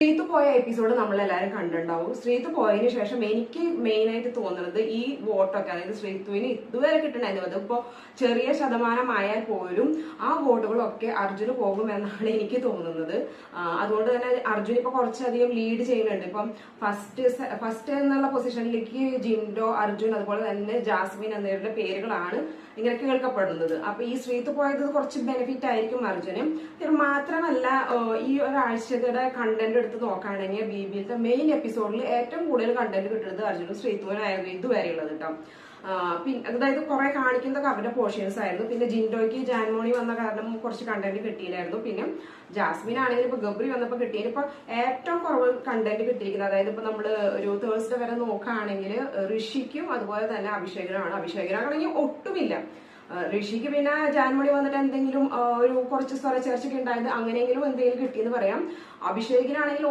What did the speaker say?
ശ്രീത്ത് പോയ എപ്പിസോഡ് നമ്മളെല്ലാവരും കണ്ടിട്ടുണ്ടാവും. ശ്രീത്ത് പോയതിനു ശേഷം എനിക്ക് മെയിൻ ആയിട്ട് തോന്നുന്നത് ഈ വോട്ടൊക്കെ, അതായത് ശ്രീത്തുവിന് ഇതുവരെ കിട്ടണമായിരുന്നു, അതിപ്പോ ചെറിയ ശതമാനമായാൽ പോലും ആ വോട്ടുകളൊക്കെ അർജുന് പോകുമെന്നാണ് എനിക്ക് തോന്നുന്നത്. അതുകൊണ്ട് തന്നെ അർജുൻ ഇപ്പൊ കുറച്ചധികം ലീഡ് ചെയ്യുന്നുണ്ട്. ഇപ്പം ഫസ്റ്റ് എന്നുള്ള പൊസിഷനിലേക്ക് ജിൻഡോ, അർജുൻ, അതുപോലെ തന്നെ ജാസ്മിൻ എന്നിവരുടെ പേരുകളാണ് ഇങ്ങനെ കേൾക്കപ്പെടുന്നത്. അപ്പൊ ഈ ശ്രീത്ത് പോയത് കുറച്ച് ബെനിഫിറ്റ് ആയിരിക്കും അർജുന്. മാത്രമല്ല ഈ ഒരാഴ്ചയുടെ കണ്ടന്റ് എടുത്ത് നോക്കുകയാണെങ്കിൽ ബിബിയിലത്തെ മെയിൻ എപ്പിസോഡിൽ ഏറ്റവും കൂടുതൽ കണ്ടന്റ് കിട്ടുന്നത് അർജുനും ശ്രീത്തുവിനായിരുന്നു ഇതുവരെയുള്ളത് കേട്ടോ. പിന്നെ അതായത് കുറെ കാണിക്കുന്നതൊക്കെ അവരുടെ പോർഷൻസ് ആയിരുന്നു. പിന്നെ ജിൻഡോയ്ക്ക് ജാൻമോണി വന്ന കാരണം കുറച്ച് കണ്ടന്റ് കിട്ടിയില്ലായിരുന്നു. പിന്നെ ജാസ്മിൻ ആണെങ്കിൽ ഇപ്പൊ ഗബ്രി വന്നപ്പോ കിട്ടിയത് ഇപ്പൊ ഏറ്റവും കുറവ് കണ്ടന്റ് കിട്ടിയിരിക്കുന്നത്, അതായത് ഇപ്പൊ നമ്മള് ഒരു തേഴ്സ്ഡേ വരെ നോക്കുകയാണെങ്കിൽ ഋഷിക്കും അതുപോലെ തന്നെ അഭിഷേകനാണെങ്കിൽ ഒട്ടുമില്ല. ഋഷിക്ക് പിന്നെ ജാൻമണി വന്നിട്ട് എന്തെങ്കിലും ഒരു കുറച്ച് സ്ഥല ചേർച്ചയ്ക്ക് ഉണ്ടായത് അങ്ങനെയെങ്കിലും എന്തെങ്കിലും കിട്ടിയെന്ന് പറയാം. അഭിഷേകിനാണെങ്കിൽ